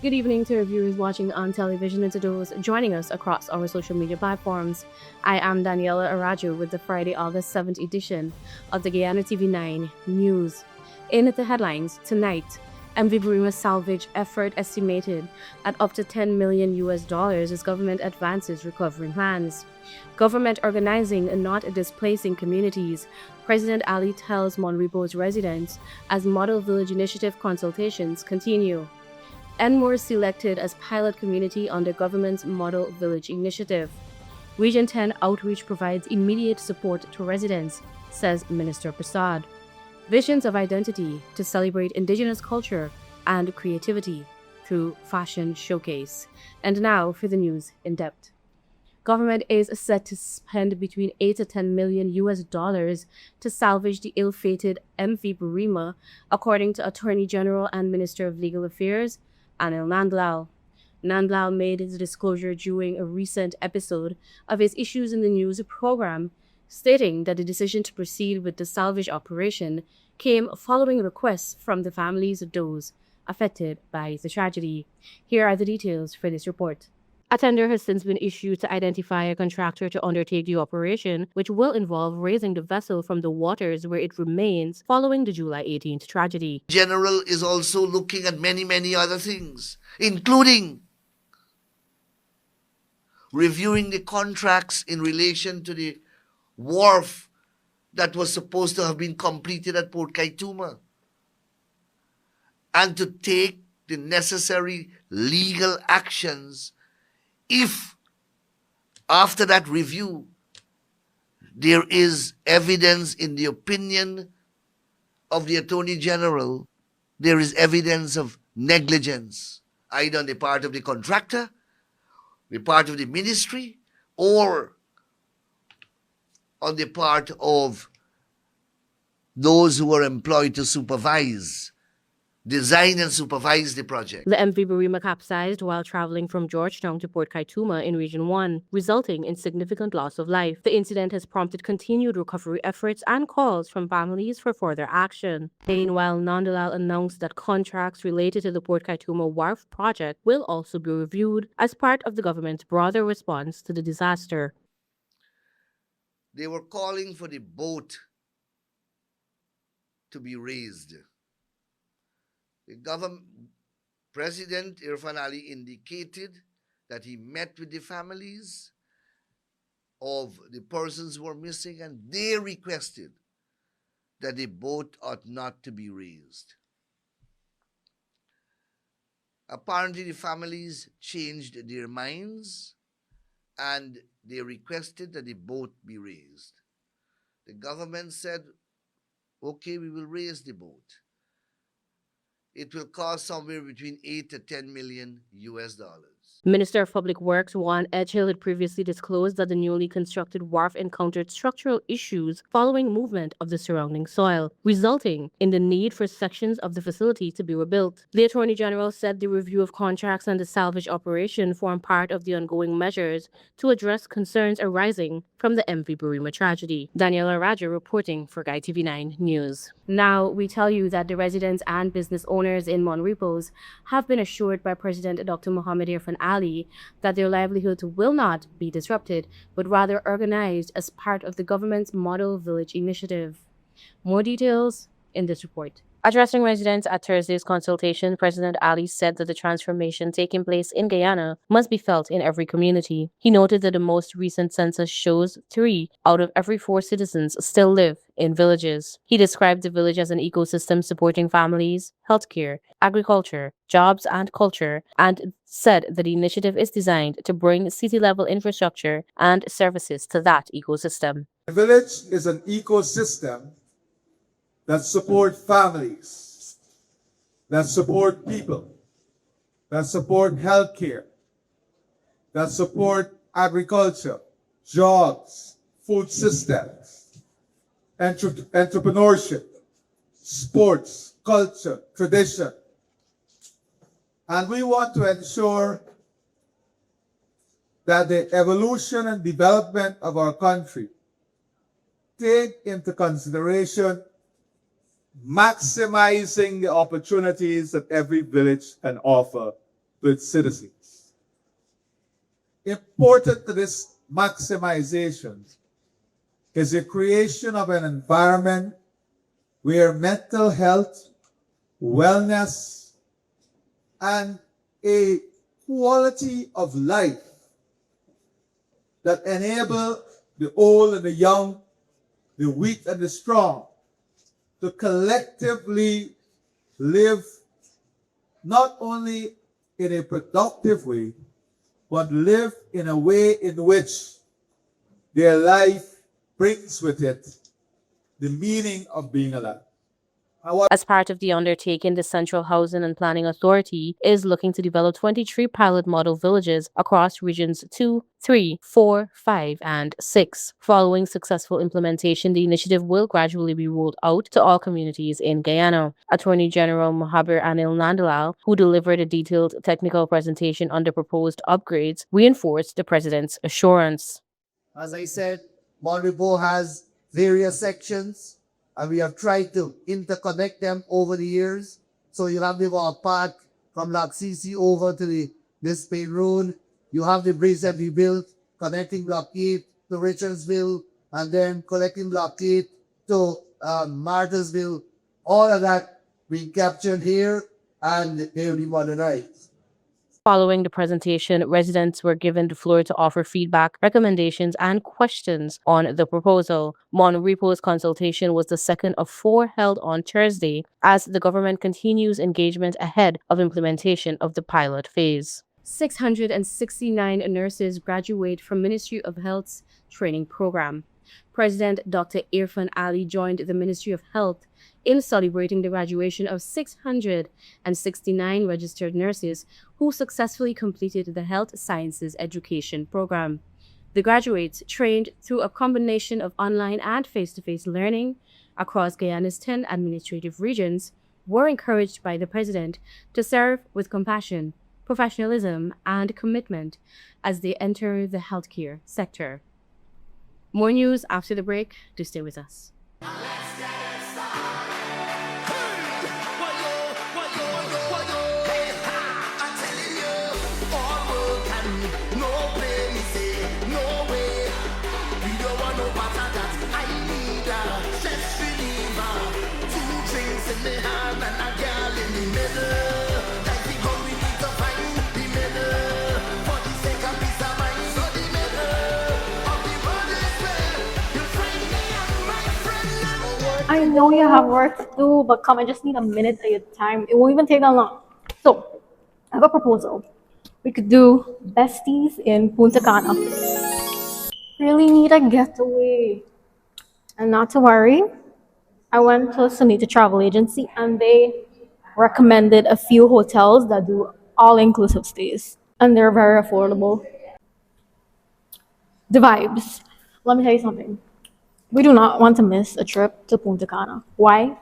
Good evening to our viewers watching on television and to those joining us across our social media platforms. I am Daniela Araju with the Friday, August 7th edition of the Guyana TV9 News. In the headlines tonight, MV Barima salvage effort estimated at up to $10 million as government advances recovery plans. Government organizing and not displacing communities. President Ali tells Repos residents as Model Village Initiative consultations continue. Enmore selected as pilot community under government's Model Village Initiative. Region 10 outreach provides immediate support to residents, says Minister Persaud. Visions of identity to celebrate Indigenous culture and creativity through fashion showcase. And now for the news in depth. Government is set to spend between $8 to $10 million to salvage the ill-fated MV Barima, according to Attorney General and Minister of Legal Affairs, Anil Nandlal. Nandlal made his disclosure during a recent episode of his Issues in the News program, stating that the decision to proceed with the salvage operation came following requests from the families of those affected by the tragedy. Here are the details for this report. A tender has since been issued to identify a contractor to undertake the operation, which will involve raising the vessel from the waters where it remains following the July 18th tragedy. General is also looking at many other things, including reviewing the contracts in relation to the wharf that was supposed to have been completed at Port Kaituma, and to take the necessary legal actions if, after that review, there is evidence in the opinion of the Attorney General, there is evidence of negligence, either on the part of the contractor, the part of the ministry, or on the part of those who are employed to design and supervise the project. The MV Barima capsized while traveling from Georgetown to Port Kaituma in Region 1, resulting in significant loss of life. The incident has prompted continued recovery efforts and calls from families for further action. Meanwhile, Nandlal announced that contracts related to the Port Kaituma Wharf project will also be reviewed as part of the government's broader response to the disaster. They were calling for the boat to be raised. The President Irfan Ali indicated that he met with the families of the persons who were missing, and they requested that the boat ought not to be raised. Apparently, the families changed their minds and they requested that the boat be raised. The government said, okay, we will raise the boat. It will cost somewhere between $8 to $10 million. Minister of Public Works Juan Edgehill had previously disclosed that the newly constructed wharf encountered structural issues following movement of the surrounding soil, resulting in the need for sections of the facility to be rebuilt. The Attorney General said the review of contracts and the salvage operation form part of the ongoing measures to address concerns arising from the MV Barima tragedy. Daniela Raja reporting for Guy TV9 News. Now, we tell you that the residents and business owners in Repos have been assured by President Dr. Mohamed Irfan Ali that their livelihoods will not be disrupted, but rather organized as part of the government's Model Village Initiative. More details in this report. Addressing residents at Thursday's consultation, President Ali said that the transformation taking place in Guyana must be felt in every community. He noted that the most recent census shows 3 out of every 4 citizens still live in villages. He described the village as an ecosystem supporting families, healthcare, agriculture, jobs, and culture, and said that the initiative is designed to bring city-level infrastructure and services to that ecosystem. The village is an ecosystem that support families, that support people, that support healthcare, that support agriculture, jobs, food systems, entrepreneurship, sports, culture, tradition. And we want to ensure that the evolution and development of our country take into consideration maximizing the opportunities that every village can offer to its citizens. Important to this maximization is the creation of an environment where mental health, wellness, and a quality of life that enable the old and the young, the weak and the strong, to collectively live not only in a productive way, but live in a way in which their life brings with it the meaning of being alive. As part of the undertaking, the Central Housing and Planning Authority is looking to develop 23 pilot model villages across regions 2, 3, 4, 5, and 6. Following successful implementation, the initiative will gradually be rolled out to all communities in Guyana. Attorney General Mohaber Anil Nandalal, who delivered a detailed technical presentation on the proposed upgrades, reinforced the president's assurance. As I said, Repos has various sections, and we have tried to interconnect them over the years. So you have the path from Laksisi over to the Displacing Road. You have the bridge that we built connecting Block 8 to Richardsville, and then connecting Block 8 to Martysville. All of that we captured here, and they will be modernized. Following the presentation, residents were given the floor to offer feedback, recommendations, and questions on the proposal. Repos consultation was the second of 4 held on Thursday as the government continues engagement ahead of implementation of the pilot phase. 669 nurses graduate from Ministry of Health's training program. President Dr. Irfan Ali joined the Ministry of Health in celebrating the graduation of 669 registered nurses who successfully completed the Health Sciences Education Program. The graduates, trained through a combination of online and face-to-face learning across Guyana's 10 administrative regions, were encouraged by the President to serve with compassion, professionalism, and commitment as they enter the healthcare sector. More news after the break. Do stay with us. I know you have work to do, but come, I just need a minute of your time. It won't even take that long. So, I have a proposal. We could do besties in Punta Cana. Really need a getaway. And not to worry, I went to Sunita Travel Agency and they recommended a few hotels that do all-inclusive stays. And they're very affordable. The vibes. Let me tell you something. We do not want to miss a trip to Punta Cana. Why?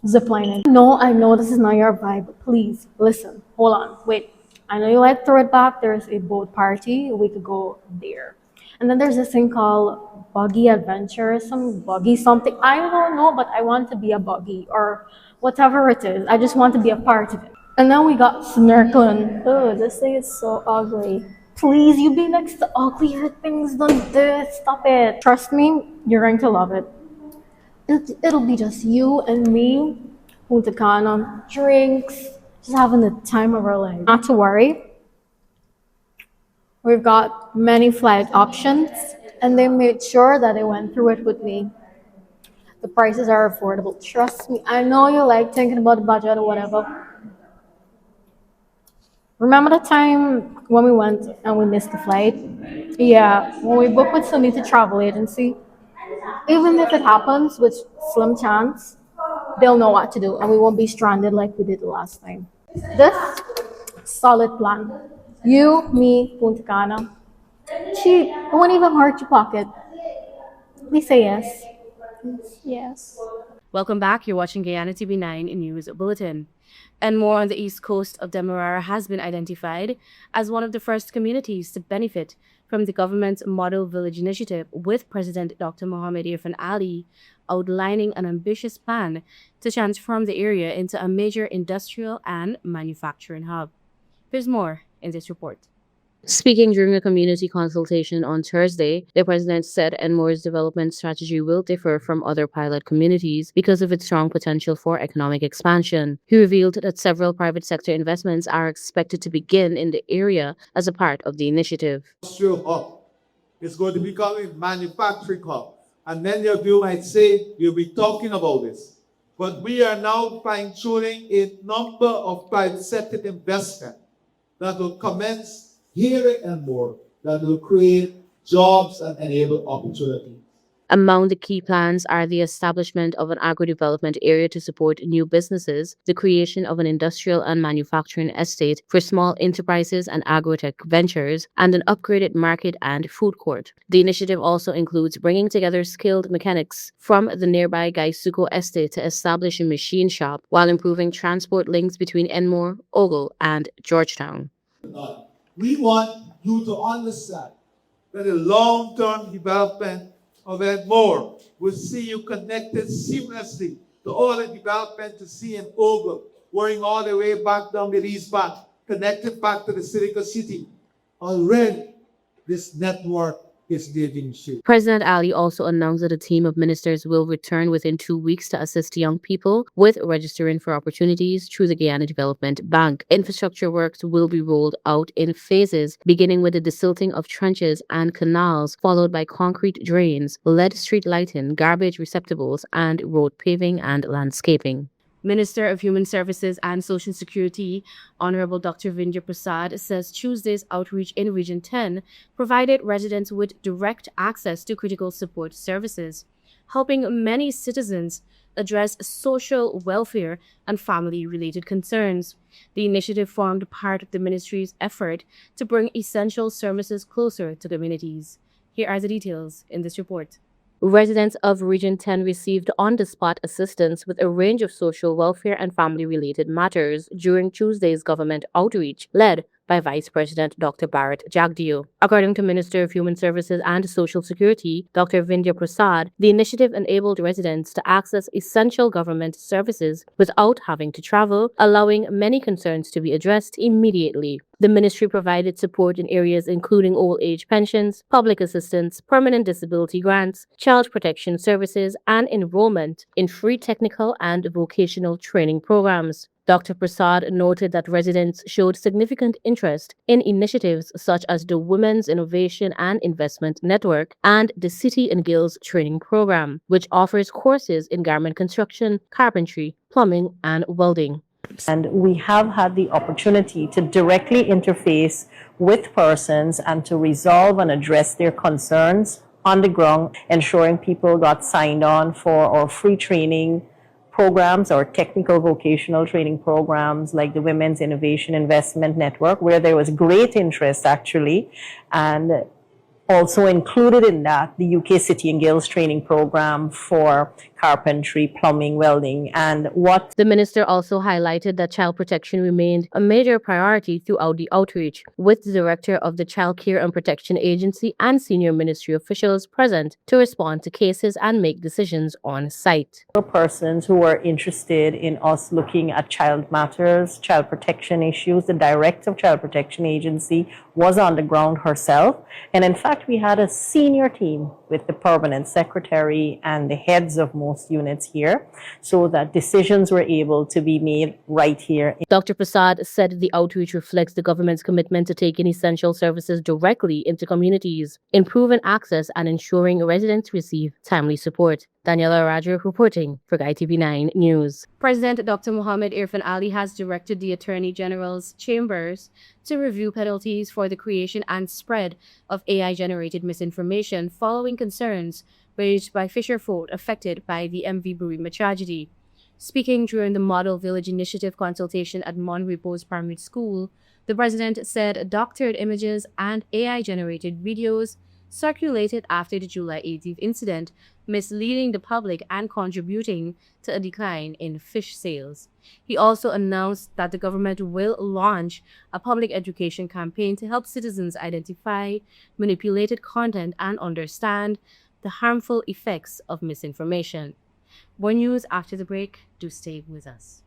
Ziplining. No, I know this is not your vibe, but please, listen. Hold on, wait. I know you like throw it back. There's a boat party. We could go there. And then there's this thing called buggy adventure, some buggy something. I don't know, but I want to be a buggy or whatever it is. I just want to be a part of it. And then we got snorkeling. Oh, this thing is so ugly. Please, you be next to uglier things than this. Stop it. Trust me, you're going to love it. It'll be just you and me, Punta Cana, drinks, just having the time of our life. Not to worry. We've got many flight options, and they made sure that they went through it with me. The prices are affordable. Trust me, I know you like thinking about the budget or whatever. Remember the time when we went and we missed the flight? Yeah, when we booked with Sunita Travel Agency, even if it happens, with slim chance, they'll know what to do and we won't be stranded like we did the last time. This solid plan. You, me, Punta Cana. Cheap. It won't even hurt your pocket. Please say yes. Yes. Welcome back. You're watching Guyana TV9 News Bulletin. Enmore on the east coast of Demerara has been identified as one of the first communities to benefit from the government's Model Village Initiative, with President Dr. Mohamed Irfan Ali outlining an ambitious plan to transform the area into a major industrial and manufacturing hub. There's more in this report. Speaking during a community consultation on Thursday, the president said Enmore's development strategy will differ from other pilot communities because of its strong potential for economic expansion. He revealed that several private sector investments are expected to begin in the area as a part of the initiative. Industrial hub. It's going to become a manufacturing hub. And many of you might say, you'll be talking about this. But we are now fine-tuning a number of private sector investment that will commence here in Enmore, that will create jobs and enable opportunity. Among the key plans are the establishment of an agro-development area to support new businesses, the creation of an industrial and manufacturing estate for small enterprises and agrotech ventures, and an upgraded market and food court. The initiative also includes bringing together skilled mechanics from the nearby Gaisuko estate to establish a machine shop while improving transport links between Enmore, Ogle, and Georgetown. We want you to understand that the long-term development of Enmore will see you connected seamlessly to all the development to see in Ogle, going all the way back down the East Bank, connected back to the city. Already, this network is taking shape. President Ali also announced that a team of ministers will return within 2 weeks to assist young people with registering for opportunities through the Guyana Development Bank. Infrastructure works will be rolled out in phases, beginning with the desilting of trenches and canals, followed by concrete drains, lead street lighting, garbage receptacles, and road paving and landscaping. Minister of Human Services and Social Security, Honorable Dr. Vindya Persaud, says Tuesday's outreach in Region 10 provided residents with direct access to critical support services, helping many citizens address social welfare and family-related concerns. The initiative formed part of the ministry's effort to bring essential services closer to communities. Here are the details in this report. Residents of Region 10 received on-the-spot assistance with a range of social welfare and family-related matters during Tuesday's government outreach, led by Vice President Dr. Bharat Jagdeo. According to Minister of Human Services and Social Security, Dr. Vindya Prasad, the initiative enabled residents to access essential government services without having to travel, allowing many concerns to be addressed immediately. The ministry provided support in areas including old age pensions, public assistance, permanent disability grants, child protection services, and enrollment in free technical and vocational training programs. Dr. Persaud noted that residents showed significant interest in initiatives such as the Women's Innovation and Investment Network and the City and Guilds Training Program, which offers courses in garment construction, carpentry, plumbing, and welding. And we have had the opportunity to directly interface with persons and to resolve and address their concerns on the ground, ensuring people got signed on for our free training programs or technical vocational training programs like the Women's Innovation Investment Network, where there was great interest actually, and also included in that the UK City and Guilds training program for carpentry, plumbing, welding, and what. The minister also highlighted that child protection remained a major priority throughout the outreach, with the director of the Child Care and Protection Agency and senior ministry officials present to respond to cases and make decisions on site. For persons who are interested in us looking at child matters, child protection issues, the director of Child Protection Agency was on the ground herself, and in fact we had a senior team with the permanent secretary and the heads of most units here, so that decisions were able to be made right here. Dr. Persaud said the outreach reflects the government's commitment to taking essential services directly into communities, improving access and ensuring residents receive timely support. Daniela Raju reporting for Guy TV9 News. President Dr. Mohammed Irfan Ali has directed the Attorney General's chambers to review penalties for the creation and spread of AI-generated misinformation following concerns raised by fisher folk affected by the MV Barima tragedy. Speaking during the Model Village Initiative consultation at Repos Primary School, the president said doctored images and AI-generated videos circulated after the July 18th incident, misleading the public and contributing to a decline in fish sales. He also announced that the government will launch a public education campaign to help citizens identify manipulated content and understand the harmful effects of misinformation. More news after the break. Do stay with us.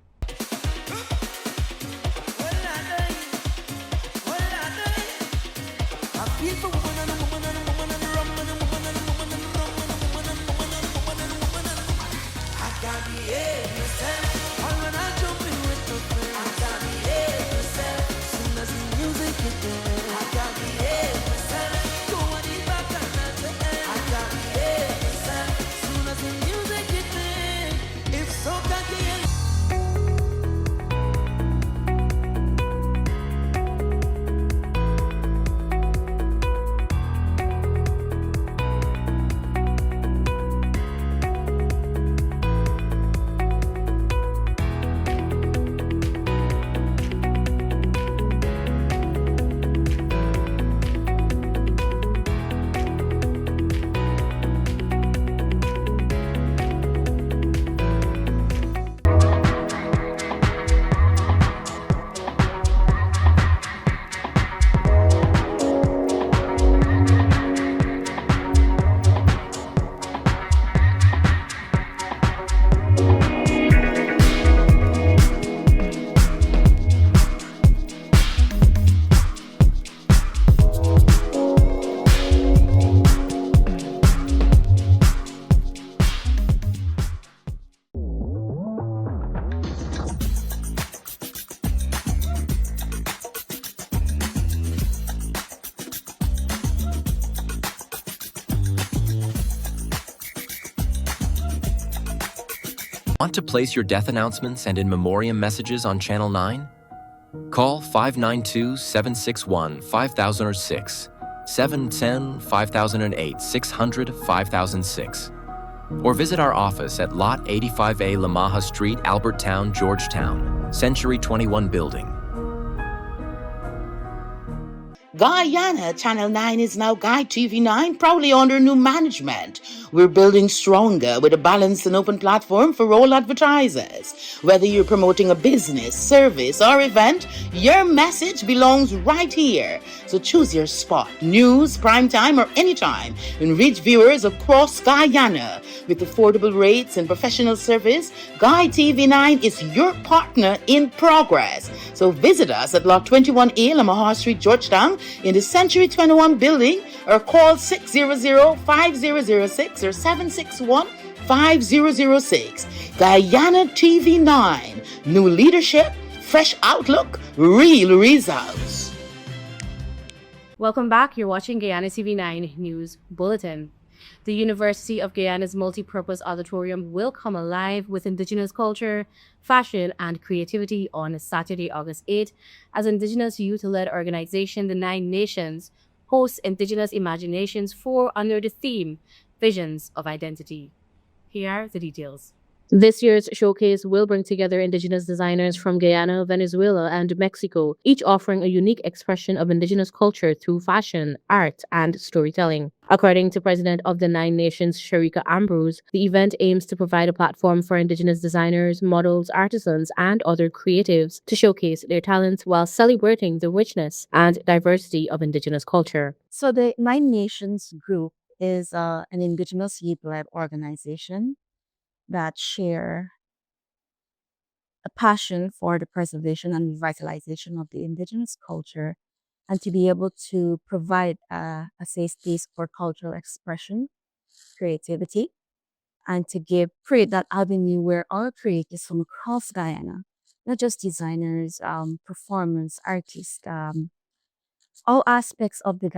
Want to place your death announcements and in memoriam messages on Channel 9? Call 592-761-5006, 710-5008, 600-5006. Or visit our office at Lot 85A Lamaha Street, Alberttown, Georgetown, Century 21 Building. Guyana, Channel 9 is now Guy TV9, proudly under new management. We're building stronger with a balanced and open platform for all advertisers. Whether you're promoting a business, service, or event, your message belongs right here. So choose your spot, news, primetime, or anytime, and reach viewers across Guyana. With affordable rates and professional service, Guy TV9 is your partner in progress. So visit us at Lot 21A, Lamaha Street, Georgetown, in the Century 21 building, or call 600-5006 or 761-5006. Guyana TV9. New leadership, fresh outlook, real results. Welcome back. You're watching Guyana TV9 News Bulletin. The University of Guyana's multi-purpose auditorium will come alive with Indigenous culture, fashion, and creativity on Saturday, August 8, as Indigenous youth-led organization The Nine Nations hosts Indigenous Imaginations 4 under the theme Visions of Identity. Here are the details. This year's showcase will bring together Indigenous designers from Guyana, Venezuela, and Mexico, each offering a unique expression of Indigenous culture through fashion, art, and storytelling. According to President of the Nine Nations, Sharika Ambrose, the event aims to provide a platform for Indigenous designers, models, artisans, and other creatives to showcase their talents while celebrating the richness and diversity of Indigenous culture. So the Nine Nations group is an Indigenous youth-led organization that share a passion for the preservation and revitalization of the Indigenous culture, and to be able to provide a safe space for cultural expression, creativity, and to create that avenue where our creators from across Guyana, not just designers, performers, artists, all aspects of the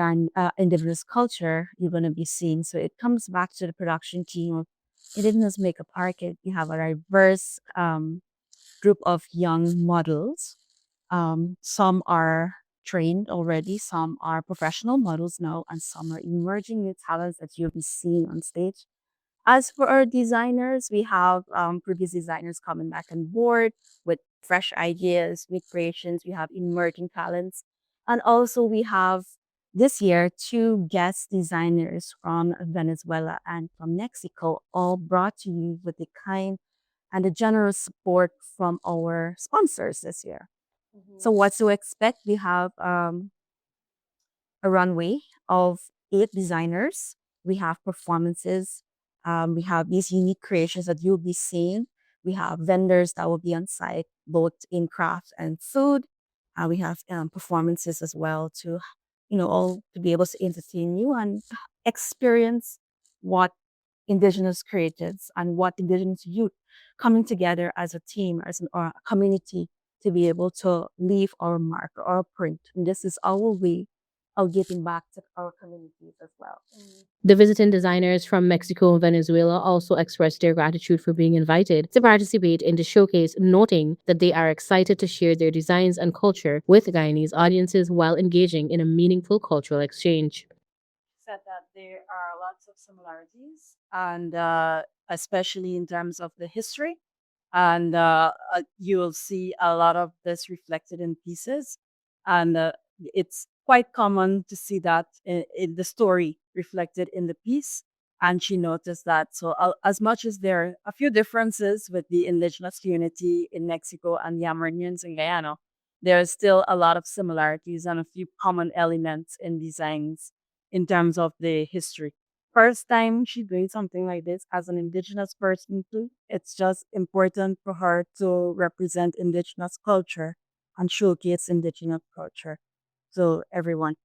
Indigenous culture you're going to be seeing. So it comes back to the production team of Indigenous Makeup Arcade. We have a diverse group of young models. Some are trained already, some are professional models now, and some are emerging new talents that you'll be seeing on stage. As for our designers, we have previous designers coming back on board with fresh ideas, new creations. We have emerging talents. And also we have this year 2 guest designers from Venezuela and from Mexico, all brought to you with the kind and the generous support from our sponsors this year. So what to expect? We have a runway of 8 designers. We have performances. We have these unique creations that you'll be seeing. We have vendors that will be on site, both in craft and food. We have performances as well to, all to be able to entertain you and experience what Indigenous creatives and what Indigenous youth coming together as a team, or a community, to be able to leave our mark or our print. And this is our way of giving back to our communities as well. The visiting designers from Mexico and Venezuela also expressed their gratitude for being invited to participate in the showcase, noting that they are excited to share their designs and culture with Guyanese audiences while engaging in a meaningful cultural exchange. Said that there are lots of similarities, and especially in terms of the history, and you will see a lot of this reflected in pieces, and it's quite common to see that in the story reflected in the piece. And she noticed that. So as much as there are a few differences with the Indigenous community in Mexico and the Amerindians in Guyana, there is still a lot of similarities and a few common elements in designs in terms of the history. First time she's doing something like this as an Indigenous person too. It's just important for her to represent Indigenous culture and showcase Indigenous culture. So everyone.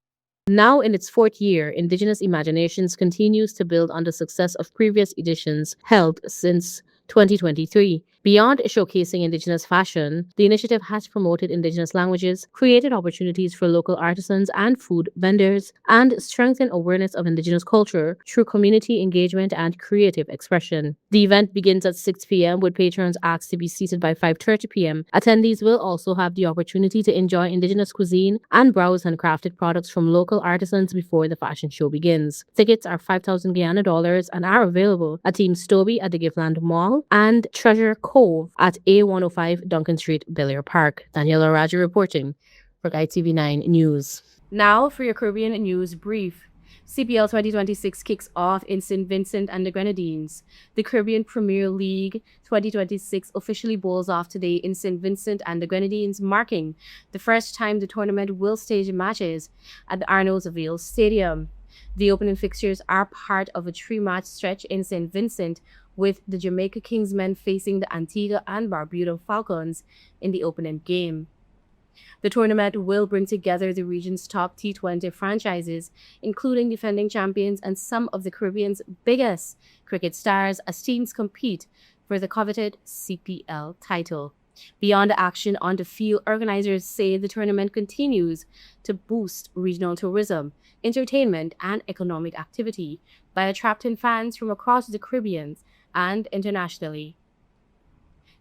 Now in its 4th year, Indigenous Imaginations continues to build on the success of previous editions held since 2023, Beyond showcasing Indigenous fashion, the initiative has promoted Indigenous languages, created opportunities for local artisans and food vendors, and strengthened awareness of Indigenous culture through community engagement and creative expression. The event begins at 6 p.m. with patrons asked to be seated by 5:30 p.m. Attendees will also have the opportunity to enjoy Indigenous cuisine and browse handcrafted products from local artisans before the fashion show begins. Tickets are 5,000 Guyana dollars and are available at Team Stobie at the Giftland Mall and Treasure Cove at A105 Duncan Street, Bel-Air Park. Daniela Raja reporting for Guy TV9 News. Now for your Caribbean News Brief. CPL 2026 kicks off in St. Vincent and the Grenadines. The Caribbean Premier League 2026 officially bowls off today in St. Vincent and the Grenadines, marking the first time the tournament will stage matches at the Arnold's Avail Stadium. The opening fixtures are part of a 3-match stretch in St. Vincent, with the Jamaica Kingsmen facing the Antigua and Barbuda Falcons in the opening game. The tournament will bring together the region's top T20 franchises, including defending champions and some of the Caribbean's biggest cricket stars, as teams compete for the coveted CPL title. Beyond the action on the field, organizers say the tournament continues to boost regional tourism, entertainment, and economic activity by attracting fans from across the Caribbean and internationally.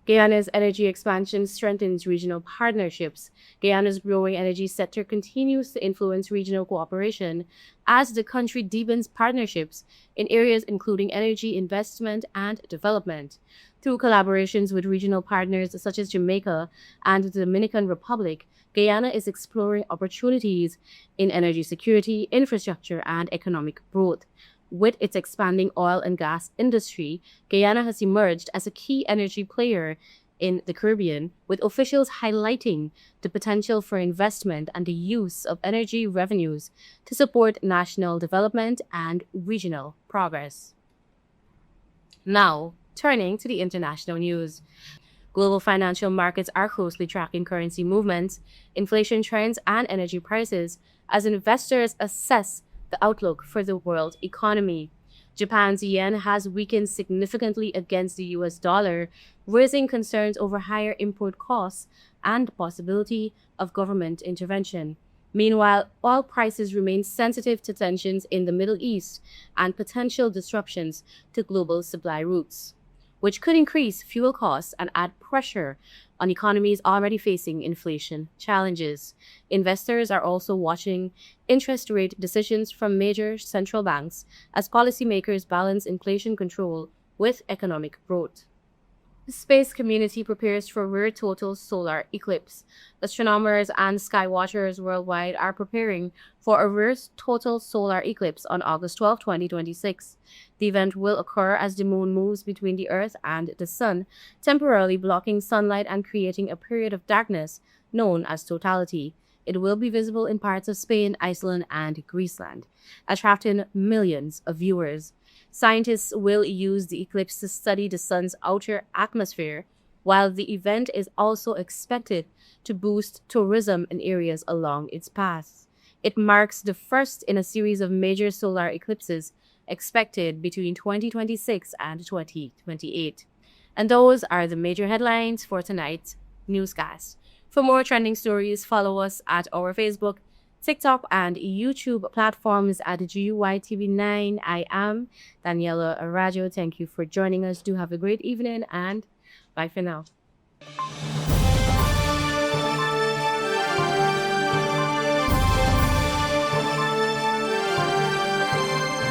Guyana's energy expansion strengthens regional partnerships. Guyana's growing energy sector continues to influence regional cooperation as the country deepens partnerships in areas including energy, investment, and development. Through collaborations with regional partners such as Jamaica and the Dominican Republic, Guyana is exploring opportunities in energy security, infrastructure, and economic growth. With its expanding oil and gas industry, Guyana has emerged as a key energy player in the Caribbean, with officials highlighting the potential for investment and the use of energy revenues to support national development and regional progress. Now, turning to the international news. Global financial markets are closely tracking currency movements, inflation trends, and energy prices as investors assess the outlook for the world economy. Japan's yen has weakened significantly against the US dollar, raising concerns over higher import costs and the possibility of government intervention. Meanwhile, oil prices remain sensitive to tensions in the Middle East and potential disruptions to global supply routes, which could increase fuel costs and add pressure on economies already facing inflation challenges. Investors are also watching interest rate decisions from major central banks as policymakers balance inflation control with economic growth. The space community prepares for rare total solar eclipse. Astronomers and skywatchers worldwide are preparing for a rare total solar eclipse on August 12, 2026. The event will occur as the moon moves between the Earth and the Sun, temporarily blocking sunlight and creating a period of darkness known as totality. It will be visible in parts of Spain, Iceland, and Greeceland, attracting millions of viewers. Scientists will use the eclipse to study the sun's outer atmosphere, while the event is also expected to boost tourism in areas along its path. It marks the first in a series of major solar eclipses expected between 2026 and 2028. And those are the major headlines for tonight's newscast. For more trending stories, follow us at our Facebook, TikTok, and YouTube platforms at GUYTV9. I am Daniela Arajo. Thank you for joining us. Do have a great evening and bye for now.